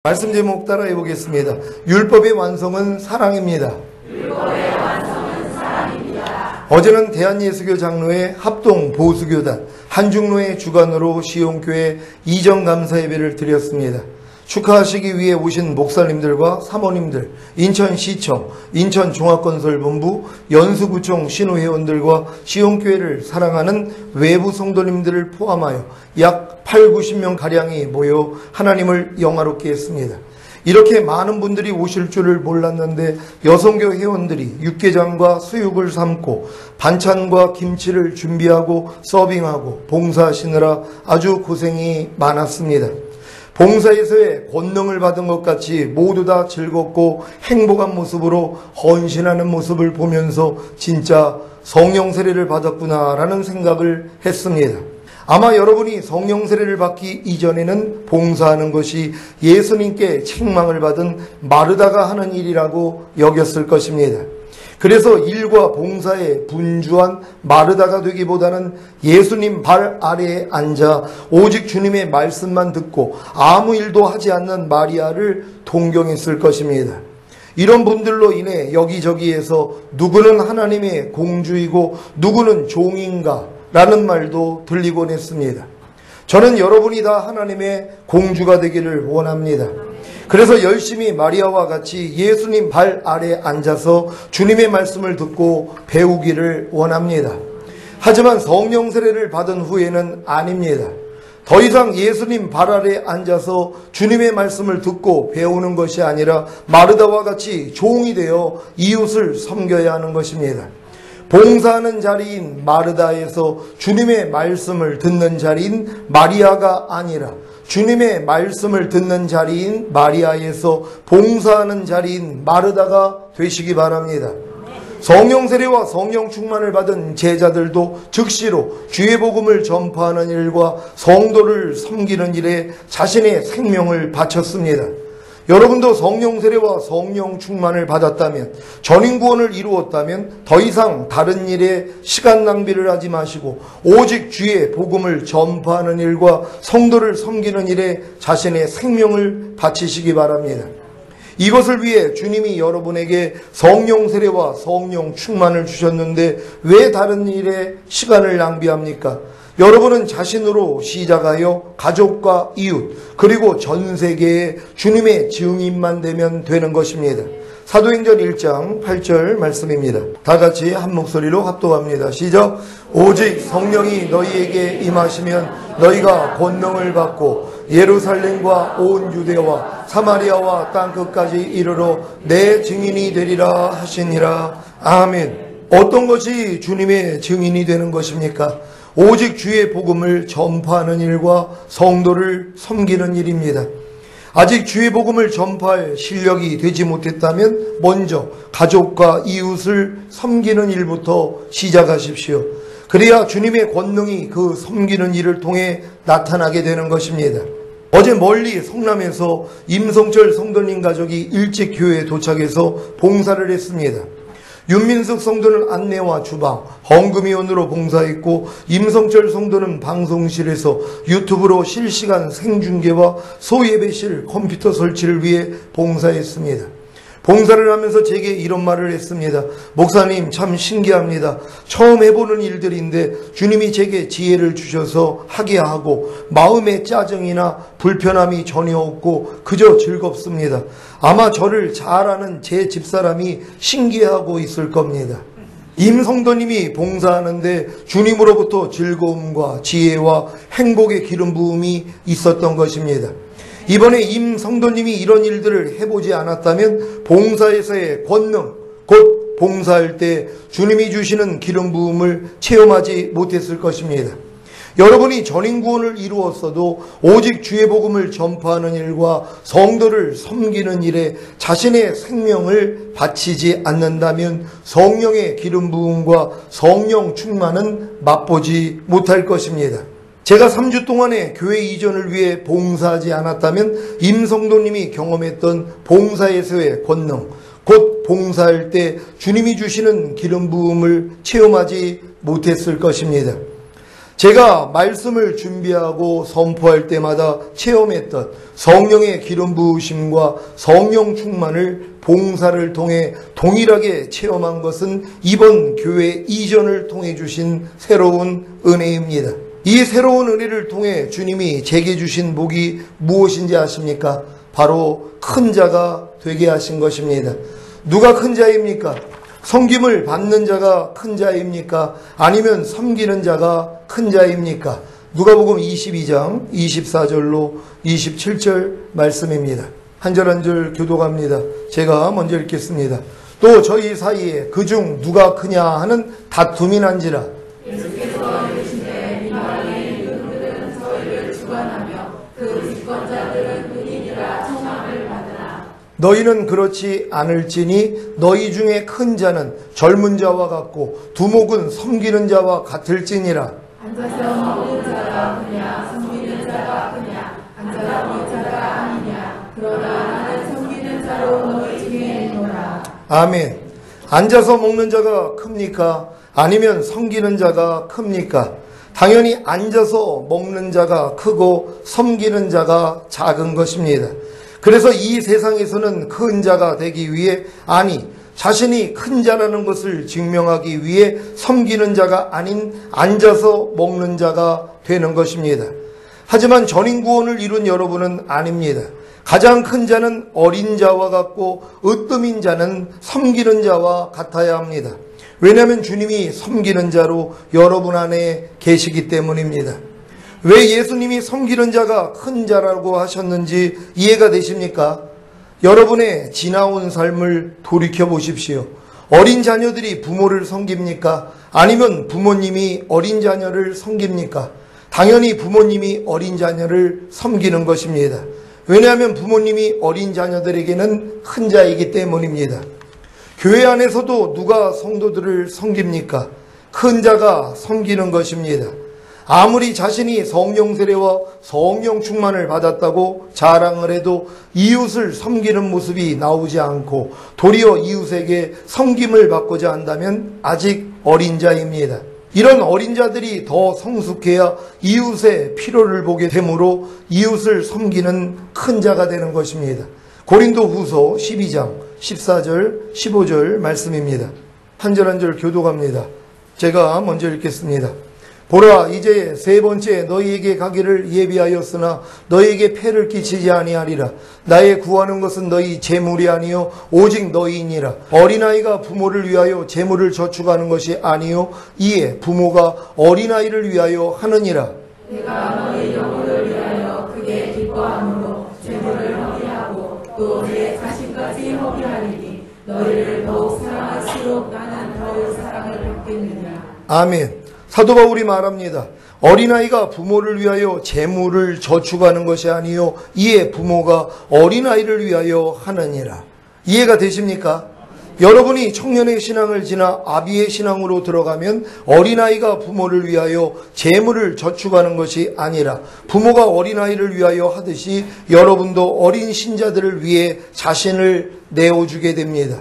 말씀 제목 따라해 보겠습니다. 율법의 완성은 사랑입니다. 율법의 완성은 사랑입니다. 어제는 대한예수교 장로회 합동 보수교단 한중로의 주관으로 시온교회 이전 감사 예배를 드렸습니다. 축하하시기 위해 오신 목사님들과 사모님들, 인천시청, 인천종합건설본부, 연수구청 신호회원들과 시온교회를 사랑하는 외부 성도님들을 포함하여 약 80~90명가량이 모여 하나님을 영화롭게 했습니다. 이렇게 많은 분들이 오실 줄을 몰랐는데 여성교 회원들이 육개장과 수육을 삶고 반찬과 김치를 준비하고 서빙하고 봉사하시느라 아주 고생이 많았습니다. 봉사에서의 권능을 받은 것 같이 모두 다 즐겁고 행복한 모습으로 헌신하는 모습을 보면서 진짜 성령 세례를 받았구나라는 생각을 했습니다. 아마 여러분이 성령 세례를 받기 이전에는 봉사하는 것이 예수님께 책망을 받은 마르다가 하는 일이라고 여겼을 것입니다. 그래서 일과 봉사에 분주한 마르다가 되기보다는 예수님 발 아래에 앉아 오직 주님의 말씀만 듣고 아무 일도 하지 않는 마리아를 동경했을 것입니다. 이런 분들로 인해 여기저기에서 누구는 하나님의 공주이고 누구는 종인가 라는 말도 들리곤 했습니다. 저는 여러분이 다 하나님의 공주가 되기를 원합니다. 그래서 열심히 마리아와 같이 예수님 발 아래 앉아서 주님의 말씀을 듣고 배우기를 원합니다. 하지만 성령 세례를 받은 후에는 아닙니다. 더 이상 예수님 발 아래 앉아서 주님의 말씀을 듣고 배우는 것이 아니라 마르다와 같이 종이 되어 이웃을 섬겨야 하는 것입니다. 봉사하는 자리인 마르다에서 주님의 말씀을 듣는 자리인 마리아가 아니라 주님의 말씀을 듣는 자리인 마리아에서 봉사하는 자리인 마르다가 되시기 바랍니다. 성령 세례와 성령 충만을 받은 제자들도 즉시로 주의 복음을 전파하는 일과 성도를 섬기는 일에 자신의 생명을 바쳤습니다. 여러분도 성령 세례와 성령 충만을 받았다면, 전인 구원을 이루었다면 더 이상 다른 일에 시간 낭비를 하지 마시고 오직 주의 복음을 전파하는 일과 성도를 섬기는 일에 자신의 생명을 바치시기 바랍니다. 이것을 위해 주님이 여러분에게 성령 세례와 성령 충만을 주셨는데 왜 다른 일에 시간을 낭비합니까? 여러분은 자신으로 시작하여 가족과 이웃 그리고 전 세계에 주님의 증인만 되면 되는 것입니다. 사도행전 1장 8절 말씀입니다. 다 같이 한 목소리로 합독합니다. 시작. 오직 성령이 너희에게 임하시면 너희가 권능을 받고 예루살렘과 온 유대와 사마리아와 땅끝까지 이르러 내 증인이 되리라 하시니라. 아멘. 어떤 것이 주님의 증인이 되는 것입니까? 오직 주의 복음을 전파하는 일과 성도를 섬기는 일입니다. 아직 주의 복음을 전파할 실력이 되지 못했다면 먼저 가족과 이웃을 섬기는 일부터 시작하십시오. 그래야 주님의 권능이 그 섬기는 일을 통해 나타나게 되는 것입니다. 어제 멀리 성남에서 임성철 성도님 가족이 일찍 교회에 도착해서 봉사를 했습니다. 윤민숙 성도는 안내와 주방, 헌금위원으로 봉사했고 임성철 성도는 방송실에서 유튜브로 실시간 생중계와 소예배실 컴퓨터 설치를 위해 봉사했습니다. 봉사를 하면서 제게 이런 말을 했습니다. 목사님 참 신기합니다. 처음 해보는 일들인데 주님이 제게 지혜를 주셔서 하게 하고 마음의 짜증이나 불편함이 전혀 없고 그저 즐겁습니다. 아마 저를 잘 아는 제 집사람이 신기해하고 있을 겁니다. 임 성도님이 봉사하는데 주님으로부터 즐거움과 지혜와 행복의 기름 부음이 있었던 것입니다. 이번에 임 성도님이 이런 일들을 해보지 않았다면 봉사에서의 권능, 곧 봉사할 때 주님이 주시는 기름 부음을 체험하지 못했을 것입니다. 여러분이 전인 구원을 이루었어도 오직 주의 복음을 전파하는 일과 성도를 섬기는 일에 자신의 생명을 바치지 않는다면 성령의 기름 부음과 성령 충만은 맛보지 못할 것입니다. 제가 3주 동안의 교회 이전을 위해 봉사하지 않았다면 임 성도님이 경험했던 봉사에서의 권능, 곧 봉사할 때 주님이 주시는 기름 부음을 체험하지 못했을 것입니다. 제가 말씀을 준비하고 선포할 때마다 체험했던 성령의 기름 부으심과 성령 충만을 봉사를 통해 동일하게 체험한 것은 이번 교회 이전을 통해 주신 새로운 은혜입니다. 이 새로운 은혜를 통해 주님이 제게 주신 복이 무엇인지 아십니까? 바로 큰 자가 되게 하신 것입니다. 누가 큰 자입니까? 섬김을 받는 자가 큰 자입니까? 아니면 섬기는 자가 큰 자입니까? 누가복음 22장 24절로 27절 말씀입니다. 한 절 한 절 교독합니다. 제가 먼저 읽겠습니다. 또 저희 사이에 그중 누가 크냐 하는 다툼이 난지라. 예수께서 이르시되 이방의 유대인들은 저희를 주관하며 그 집권자들은 은인이라 청함을 받으나 너희는 그렇지 않을지니 너희 중에 큰 자는 젊은 자와 같고 두목은 섬기는 자와 같을지니라. 앉아서 먹는 자가 크냐 섬기는 자가 크냐 앉아서 먹는 자가 아니냐 그러나 나는 섬기는 자로 너희 중에 있노라. 아멘. 앉아서 먹는 자가 큽니까? 아니면 섬기는 자가 큽니까? 당연히 앉아서 먹는 자가 크고 섬기는 자가 작은 것입니다. 그래서 이 세상에서는 큰 자가 되기 위해, 아니 자신이 큰 자라는 것을 증명하기 위해 섬기는 자가 아닌 앉아서 먹는 자가 되는 것입니다. 하지만 전인구원을 이룬 여러분은 아닙니다. 가장 큰 자는 어린 자와 같고 으뜸인 자는 섬기는 자와 같아야 합니다. 왜냐하면 주님이 섬기는 자로 여러분 안에 계시기 때문입니다. 왜 예수님이 섬기는 자가 큰 자라고 하셨는지 이해가 되십니까? 여러분의 지나온 삶을 돌이켜 보십시오. 어린 자녀들이 부모를 섬깁니까? 아니면 부모님이 어린 자녀를 섬깁니까? 당연히 부모님이 어린 자녀를 섬기는 것입니다. 왜냐하면 부모님이 어린 자녀들에게는 큰 자이기 때문입니다. 교회 안에서도 누가 성도들을 섬깁니까? 큰 자가 섬기는 것입니다. 아무리 자신이 성령 세례와 성령 충만을 받았다고 자랑을 해도 이웃을 섬기는 모습이 나오지 않고 도리어 이웃에게 섬김을 받고자 한다면 아직 어린 자입니다. 이런 어린 자들이 더 성숙해야 이웃의 필요를 보게 되므로 이웃을 섬기는 큰 자가 되는 것입니다. 고린도 후서 12장 14절 15절 말씀입니다. 한 절 한 절 교독합니다. 제가 먼저 읽겠습니다. 보라, 이제 세 번째 너희에게 가기를 예비하였으나 너희에게 폐를 끼치지 아니하리라. 나의 구하는 것은 너희 재물이 아니요 오직 너희이니라. 어린아이가 부모를 위하여 재물을 저축하는 것이 아니요 이에 부모가 어린아이를 위하여 하느니라. 내가 너희 영혼을 위하여 크게 기뻐함으로 재물을 허비하고 또 내 자신까지 허비하리니 너희를 더욱 사랑할수록 나는 더욱 사랑을 받겠느냐. 아멘. 사도 바울이 말합니다. 어린아이가 부모를 위하여 재물을 저축하는 것이 아니요 이에 부모가 어린아이를 위하여 하느니라. 이해가 되십니까? 여러분이 청년의 신앙을 지나 아비의 신앙으로 들어가면 어린아이가 부모를 위하여 재물을 저축하는 것이 아니라 부모가 어린아이를 위하여 하듯이 여러분도 어린 신자들을 위해 자신을 내어주게 됩니다.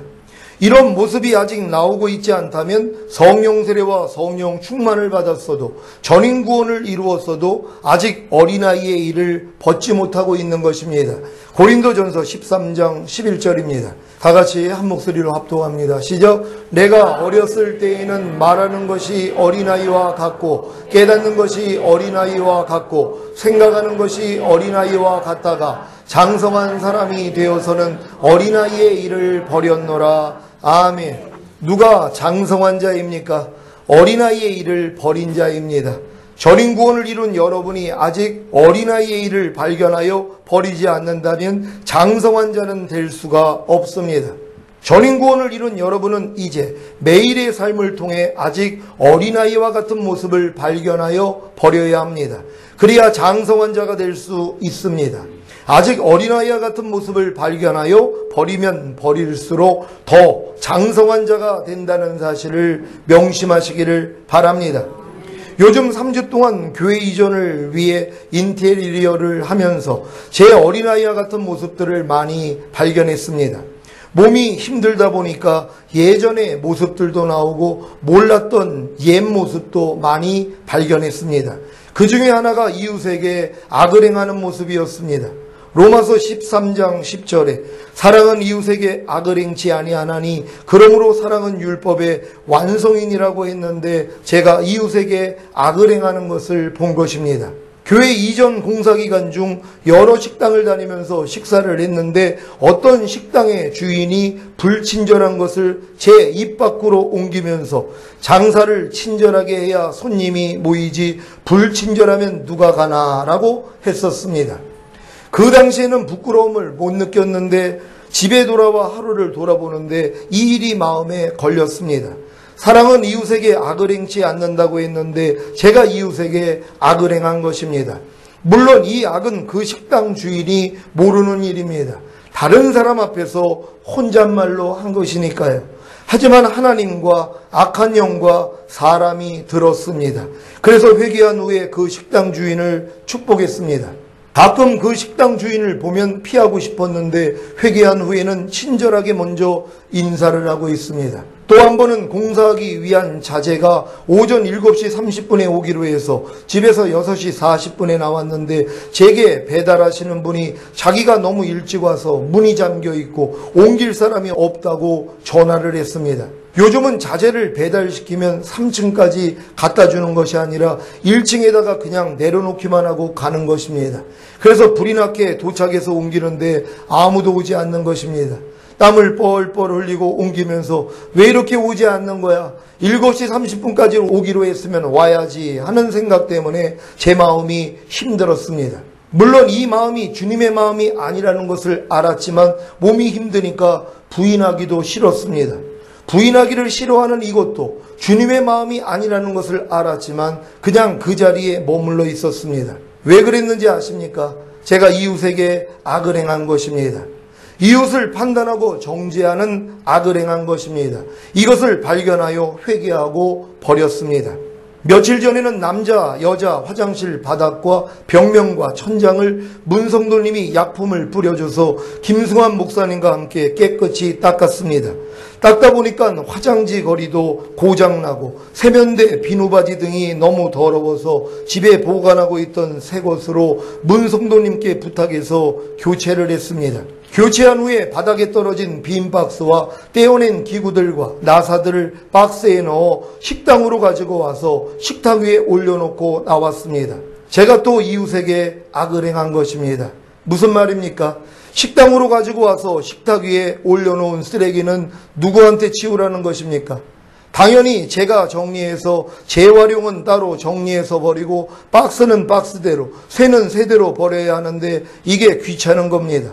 이런 모습이 아직 나오고 있지 않다면 성령 세례와 성령 충만을 받았어도 전인 구원을 이루었어도 아직 어린아이의 일을 벗지 못하고 있는 것입니다. 고린도전서 13장 11절입니다. 다 같이 한 목소리로 합독합니다. 시작. 내가 어렸을 때에는 말하는 것이 어린아이와 같고 깨닫는 것이 어린아이와 같고 생각하는 것이 어린아이와 같다가 장성한 사람이 되어서는 어린아이의 일을 버렸노라. 아멘. 누가 장성한 자입니까? 어린아이의 일을 버린 자입니다. 전인 구원을 이룬 여러분이 아직 어린아이의 일을 발견하여 버리지 않는다면 장성한 자는 될 수가 없습니다. 전인 구원을 이룬 여러분은 이제 매일의 삶을 통해 아직 어린아이와 같은 모습을 발견하여 버려야 합니다. 그래야 장성한 자가 될 수 있습니다. 아직 어린아이와 같은 모습을 발견하여 버리면 버릴수록 더 장성한 자가 된다는 사실을 명심하시기를 바랍니다. 요즘 3주 동안 교회 이전을 위해 인테리어를 하면서 제 어린아이와 같은 모습들을 많이 발견했습니다. 몸이 힘들다 보니까 예전의 모습들도 나오고 몰랐던 옛 모습도 많이 발견했습니다. 그 중에 하나가 이웃에게 악을 행하는 모습이었습니다. 로마서 13장 10절에 사랑은 이웃에게 악을 행치 아니하나니 그러므로 사랑은 율법의 완성인이라고 했는데 제가 이웃에게 악을 행하는 것을 본 것입니다. 교회 이전 공사기간 중 여러 식당을 다니면서 식사를 했는데 어떤 식당의 주인이 불친절한 것을 제 입 밖으로 옮기면서 장사를 친절하게 해야 손님이 모이지 불친절하면 누가 가나라고 했었습니다. 그 당시에는 부끄러움을 못 느꼈는데 집에 돌아와 하루를 돌아보는데 이 일이 마음에 걸렸습니다. 사랑은 이웃에게 악을 행치 않는다고 했는데 제가 이웃에게 악을 행한 것입니다. 물론 이 악은 그 식당 주인이 모르는 일입니다. 다른 사람 앞에서 혼잣말로 한 것이니까요. 하지만 하나님과 악한 영과 사람이 들었습니다. 그래서 회개한 후에 그 식당 주인을 축복했습니다. 가끔 그 식당 주인을 보면 피하고 싶었는데 회개한 후에는 친절하게 먼저 인사를 하고 있습니다. 또 한 번은 공사하기 위한 자재가 오전 7시 30분에 오기로 해서 집에서 6시 40분에 나왔는데 제게 배달하시는 분이 자기가 너무 일찍 와서 문이 잠겨 있고 옮길 사람이 없다고 전화를 했습니다. 요즘은 자재를 배달시키면 3층까지 갖다 주는 것이 아니라 1층에다가 그냥 내려놓기만 하고 가는 것입니다. 그래서 불이 나게 도착해서 옮기는데 아무도 오지 않는 것입니다. 땀을 뻘뻘 흘리고 옮기면서 왜 이렇게 오지 않는 거야? 7시 30분까지 오기로 했으면 와야지 하는 생각 때문에 제 마음이 힘들었습니다. 물론 이 마음이 주님의 마음이 아니라는 것을 알았지만 몸이 힘드니까 부인하기도 싫었습니다. 부인하기를 싫어하는 이것도 주님의 마음이 아니라는 것을 알았지만 그냥 그 자리에 머물러 있었습니다. 왜 그랬는지 아십니까? 제가 이웃에게 악을 행한 것입니다. 이웃을 판단하고 정죄하는 악을 행한 것입니다. 이것을 발견하여 회개하고 버렸습니다. 며칠 전에는 남자, 여자 화장실 바닥과 벽면과 천장을 문성도님이 약품을 뿌려줘서 김승환 목사님과 함께 깨끗이 닦았습니다. 닦다 보니까 화장지 거리도 고장나고 세면대, 비누바지 등이 너무 더러워서 집에 보관하고 있던 새 것으로 문성도님께 부탁해서 교체를 했습니다. 교체한 후에 바닥에 떨어진 빈 박스와 떼어낸 기구들과 나사들을 박스에 넣어 식당으로 가지고 와서 식탁 위에 올려놓고 나왔습니다. 제가 또 이웃에게 악을 행한 것입니다. 무슨 말입니까? 식당으로 가지고 와서 식탁 위에 올려놓은 쓰레기는 누구한테 치우라는 것입니까? 당연히 제가 정리해서 재활용은 따로 정리해서 버리고 박스는 박스대로, 쇠는 쇠대로 버려야 하는데 이게 귀찮은 겁니다.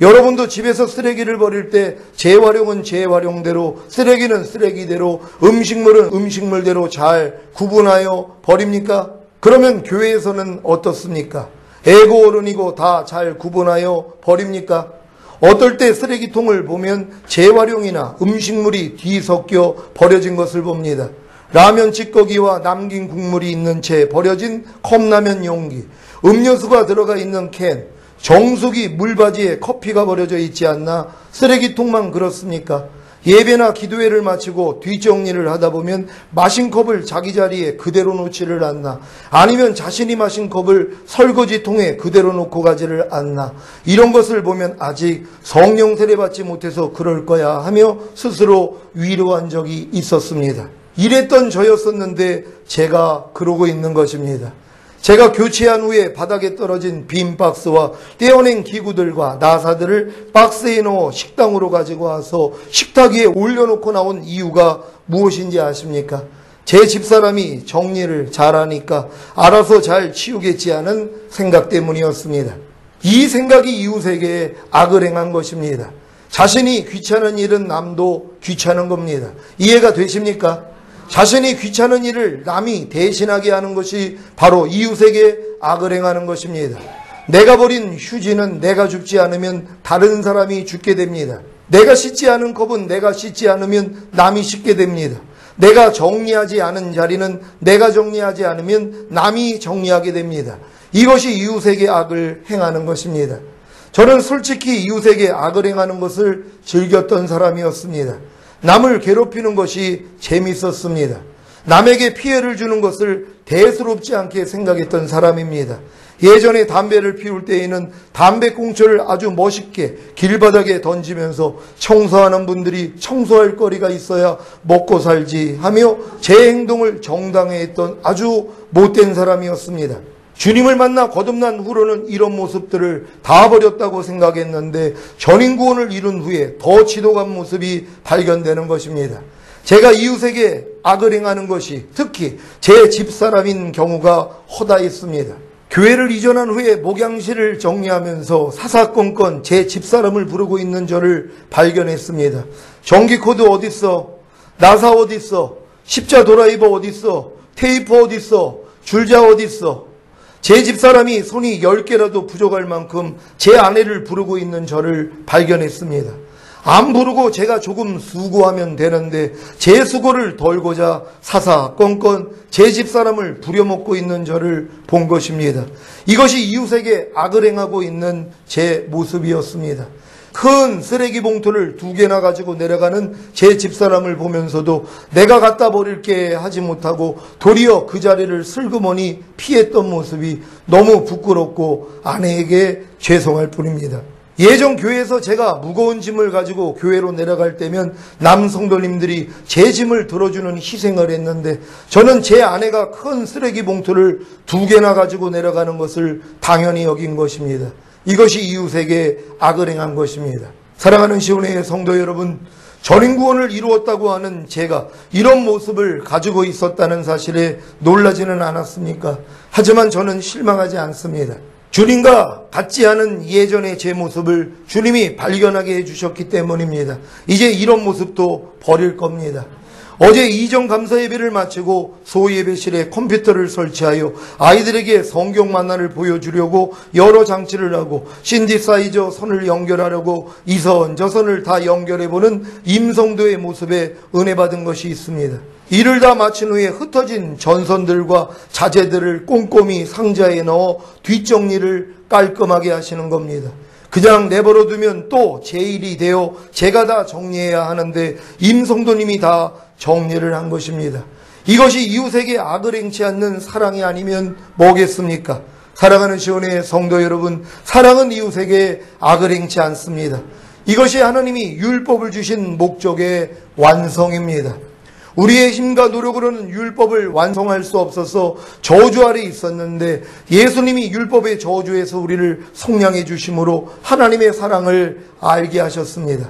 여러분도 집에서 쓰레기를 버릴 때 재활용은 재활용대로, 쓰레기는 쓰레기대로, 음식물은 음식물대로 잘 구분하여 버립니까? 그러면 교회에서는 어떻습니까? 애고 어른이고 다 잘 구분하여 버립니까? 어떨 때 쓰레기통을 보면 재활용이나 음식물이 뒤섞여 버려진 것을 봅니다. 라면 찌꺼기와 남긴 국물이 있는 채 버려진 컵라면 용기, 음료수가 들어가 있는 캔, 정수기 물바지에 커피가 버려져 있지 않나? 쓰레기통만 그렇습니까? 예배나 기도회를 마치고 뒷정리를 하다 보면 마신 컵을 자기 자리에 그대로 놓지를 않나? 아니면 자신이 마신 컵을 설거지통에 그대로 놓고 가지를 않나? 이런 것을 보면 아직 성령 세례받지 못해서 그럴 거야 하며 스스로 위로한 적이 있었습니다. 이랬던 저였었는데 제가 그러고 있는 것입니다. 제가 교체한 후에 바닥에 떨어진 빈 박스와 떼어낸 기구들과 나사들을 박스에 넣어 식당으로 가지고 와서 식탁 위에 올려놓고 나온 이유가 무엇인지 아십니까? 제 집사람이 정리를 잘하니까 알아서 잘 치우겠지 하는 생각 때문이었습니다. 이 생각이 이웃에게 악을 행한 것입니다. 자신이 귀찮은 일은 남도 귀찮은 겁니다. 이해가 되십니까? 자신이 귀찮은 일을 남이 대신하게 하는 것이 바로 이웃에게 악을 행하는 것입니다. 내가 버린 휴지는 내가 줍지 않으면 다른 사람이 줍게 됩니다. 내가 씻지 않은 컵은 내가 씻지 않으면 남이 씻게 됩니다. 내가 정리하지 않은 자리는 내가 정리하지 않으면 남이 정리하게 됩니다. 이것이 이웃에게 악을 행하는 것입니다. 저는 솔직히 이웃에게 악을 행하는 것을 즐겼던 사람이었습니다. 남을 괴롭히는 것이 재밌었습니다. 남에게 피해를 주는 것을 대수롭지 않게 생각했던 사람입니다. 예전에 담배를 피울 때에는 담배꽁초를 아주 멋있게 길바닥에 던지면서 청소하는 분들이 청소할 거리가 있어야 먹고 살지 하며 제 행동을 정당해 했던 아주 못된 사람이었습니다. 주님을 만나 거듭난 후로는 이런 모습들을 다 버렸다고 생각했는데 전인구원을 이룬 후에 더 지독한 모습이 발견되는 것입니다. 제가 이웃에게 악을 행하는 것이 특히 제 집사람인 경우가 허다했습니다. 교회를 이전한 후에 목양실을 정리하면서 사사건건 제 집사람을 부르고 있는 저를 발견했습니다. 전기코드 어딨어? 나사 어딨어? 십자 드라이버 어딨어? 테이프 어딨어? 줄자 어딨어? 제 집사람이 손이 10개라도 부족할 만큼 제 아내를 부르고 있는 저를 발견했습니다. 안 부르고 제가 조금 수고하면 되는데 제 수고를 덜고자 사사건건 제 집사람을 부려먹고 있는 저를 본 것입니다. 이것이 이웃에게 악을 행하고 있는 제 모습이었습니다. 큰 쓰레기 봉투를 2개나 가지고 내려가는 제 집사람을 보면서도 내가 갖다 버릴게 하지 못하고 도리어 그 자리를 슬그머니 피했던 모습이 너무 부끄럽고 아내에게 죄송할 뿐입니다. 예전 교회에서 제가 무거운 짐을 가지고 교회로 내려갈 때면 남성도님들이 제 짐을 들어주는 희생을 했는데 저는 제 아내가 큰 쓰레기 봉투를 2개나 가지고 내려가는 것을 당연히 여긴 것입니다. 이것이 이웃에게 악을 행한 것입니다. 사랑하는 시온의 성도 여러분, 전인구원을 이루었다고 하는 제가 이런 모습을 가지고 있었다는 사실에 놀라지는 않았습니까? 하지만 저는 실망하지 않습니다. 주님과 같지 않은 예전의 제 모습을 주님이 발견하게 해주셨기 때문입니다. 이제 이런 모습도 버릴 겁니다. 어제 이전 감사 예배를 마치고 소예배실에 컴퓨터를 설치하여 아이들에게 성경 만화를 보여주려고 여러 장치를 하고 신디사이저 선을 연결하려고 이 선, 저 선을 다 연결해보는 임성도의 모습에 은혜 받은 것이 있습니다. 일을 다 마친 후에 흩어진 전선들과 자재들을 꼼꼼히 상자에 넣어 뒷정리를 깔끔하게 하시는 겁니다. 그냥 내버려 두면 또 제 일이 되어 제가 다 정리해야 하는데 임성도님이 다 정리를 한 것입니다. 이것이 이웃에게 악을 행치 않는 사랑이 아니면 뭐겠습니까? 사랑하는 시온의 성도 여러분, 사랑은 이웃에게 악을 행치 않습니다. 이것이 하나님이 율법을 주신 목적의 완성입니다. 우리의 힘과 노력으로는 율법을 완성할 수 없어서 저주 아래 있었는데 예수님이 율법의 저주에서 우리를 속량해 주심으로 하나님의 사랑을 알게 하셨습니다.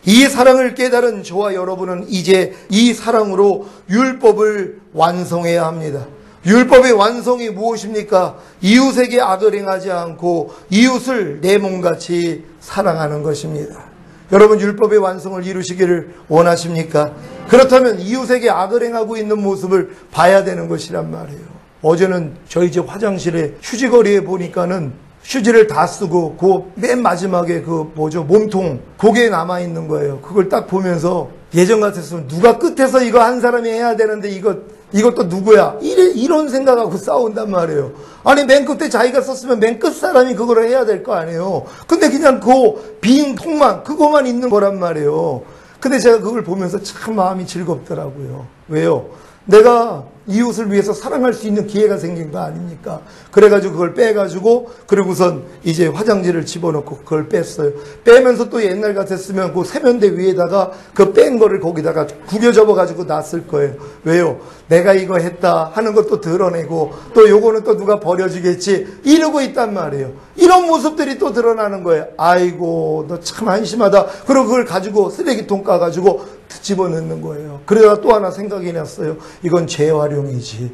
이 사랑을 깨달은 저와 여러분은 이제 이 사랑으로 율법을 완성해야 합니다. 율법의 완성이 무엇입니까? 이웃에게 악을 행하지 않고 이웃을 내 몸같이 사랑하는 것입니다. 여러분 율법의 완성을 이루시기를 원하십니까? 그렇다면 이웃에게 악을 행하고 있는 모습을 봐야 되는 것이란 말이에요. 어제는 저희 집 화장실에 휴지거리에 보니까는 휴지를 다 쓰고 그 맨 마지막에 그 몸통 그게 남아있는 거예요. 그걸 딱 보면서 예전 같았으면 누가 끝에서 이거 한 사람이 해야 되는데 이것도 누구야? 이런 생각하고 싸운단 말이에요. 아니 맨 끝에 자기가 썼으면 맨 끝 사람이 그걸 해야 될 거 아니에요. 근데 그냥 그 빈 통만 그거만 있는 거란 말이에요. 근데 제가 그걸 보면서 참 마음이 즐겁더라고요. 왜요? 내가 이웃을 위해서 사랑할 수 있는 기회가 생긴 거 아닙니까? 그래가지고 그걸 빼가지고 그리고선 이제 화장지를 집어넣고 그걸 뺐어요. 빼면서 또 옛날 같았으면 그 세면대 위에다가 그 뺀 거를 거기다가 구겨 접어가지고 놨을 거예요. 왜요? 내가 이거 했다 하는 것도 드러내고 또 요거는 또 누가 버려주겠지 이러고 있단 말이에요. 이런 모습들이 또 드러나는 거예요. 아이고 너 참 한심하다. 그리고 그걸 가지고 쓰레기통 까가지고 집어넣는 거예요. 그러다가 또 하나 생각이 났어요. 이건 재활용이지.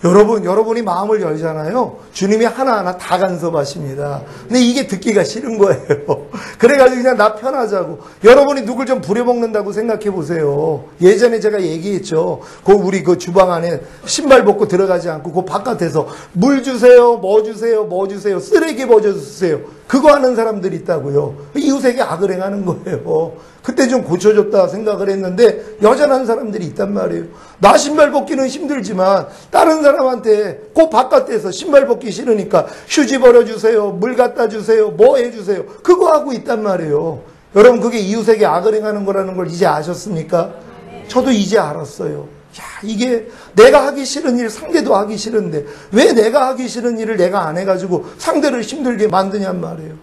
여러분이 마음을 열잖아요. 주님이 하나하나 다 간섭하십니다. 근데 이게 듣기가 싫은 거예요. 그래가지고 그냥 나 편하자고. 여러분이 누굴 좀 부려먹는다고 생각해 보세요. 예전에 제가 얘기했죠. 우리 그 주방 안에 신발 벗고 들어가지 않고 그 바깥에서 물 주세요, 뭐 주세요, 뭐 주세요, 쓰레기 버려 주세요. 그거 하는 사람들이 있다고요. 이웃에게 악을 행하는 거예요. 그때 좀 고쳐졌다 생각을 했는데 여전한 사람들이 있단 말이에요. 나 신발 벗기는 힘들지만 다른 사람한테 그 바깥에서 신발 벗기 싫으니까 휴지 버려주세요, 물 갖다 주세요, 뭐 해주세요, 그거 하고 있단 말이에요. 여러분, 그게 이웃에게 악을 행하는 거라는 걸 이제 아셨습니까? 저도 이제 알았어요. 야, 이게 내가 하기 싫은 일 상대도 하기 싫은데 왜 내가 하기 싫은 일을 내가 안 해가지고 상대를 힘들게 만드냔 말이에요.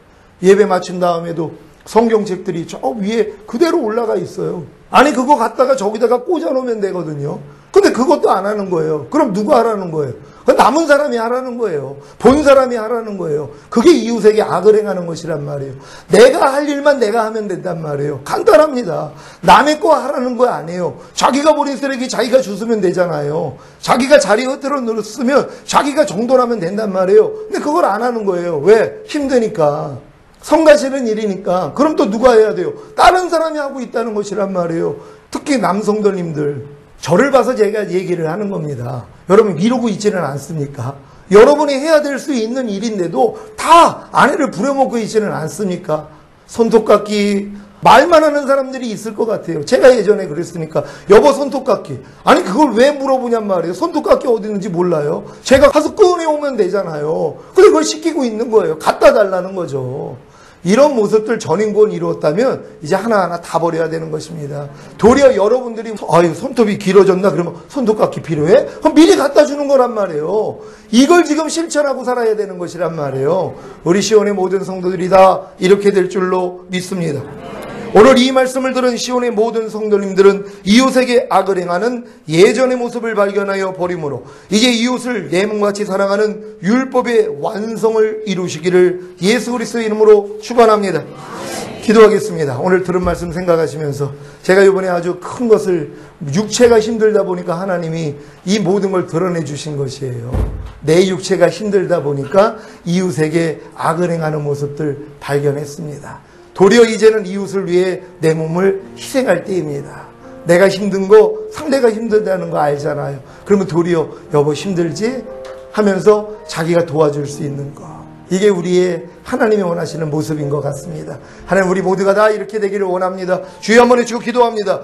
예배 마친 다음에도 성경책들이 저 위에 그대로 올라가 있어요. 아니, 그거 갖다가 저기다가 꽂아놓으면 되거든요. 근데 그것도 안 하는 거예요. 그럼 누가 하라는 거예요? 남은 사람이 하라는 거예요. 본 사람이 하라는 거예요. 그게 이웃에게 악을 행하는 것이란 말이에요. 내가 할 일만 내가 하면 된단 말이에요. 간단합니다. 남의 거 하라는 거 아니에요. 자기가 버린 쓰레기 자기가 주스면 되잖아요. 자기가 자리 흐트러 놓으면 자기가 정돈하면 된단 말이에요. 근데 그걸 안 하는 거예요. 왜? 힘드니까. 성가시는 일이니까. 그럼 또 누가 해야 돼요? 다른 사람이 하고 있다는 것이란 말이에요. 특히 남성들님들. 저를 봐서 제가 얘기를 하는 겁니다. 여러분, 미루고 있지는 않습니까? 여러분이 해야 될 수 있는 일인데도 다 아내를 부려먹고 있지는 않습니까? 손톱깎이 말만 하는 사람들이 있을 것 같아요. 제가 예전에 그랬으니까 여보 손톱깎이. 아니, 그걸 왜 물어보냔 말이에요. 손톱깎이 어디 있는지 몰라요. 제가 가서 꺼내오면 되잖아요. 근데 그걸 시키고 있는 거예요. 갖다 달라는 거죠. 이런 모습들 전인권 이루었다면 이제 하나하나 다 버려야 되는 것입니다. 도리어 여러분들이 아유 손톱이 길어졌나 그러면 손톱깎이 필요해? 그럼 미리 갖다 주는 거란 말이에요. 이걸 지금 실천하고 살아야 되는 것이란 말이에요. 우리 시온의 모든 성도들이 다 이렇게 될 줄로 믿습니다. 오늘 이 말씀을 들은 시온의 모든 성도님들은 이웃에게 악을 행하는 예전의 모습을 발견하여 버림으로 이제 이웃을 내 몸같이 사랑하는 율법의 완성을 이루시기를 예수 그리스도의 이름으로 축원합니다. 기도하겠습니다. 오늘 들은 말씀 생각하시면서 제가 이번에 아주 큰 것을 육체가 힘들다 보니까 하나님이 이 모든 걸 드러내 주신 것이에요. 내 육체가 힘들다 보니까 이웃에게 악을 행하는 모습들 발견했습니다. 도리어 이제는 이웃을 위해 내 몸을 희생할 때입니다. 내가 힘든 거 상대가 힘들다는 거 알잖아요. 그러면 도리어 여보 힘들지? 하면서 자기가 도와줄 수 있는 거. 이게 우리의 하나님이 원하시는 모습인 것 같습니다. 하나님, 우리 모두가 다 이렇게 되기를 원합니다. 주여 한번 해주고 기도합니다.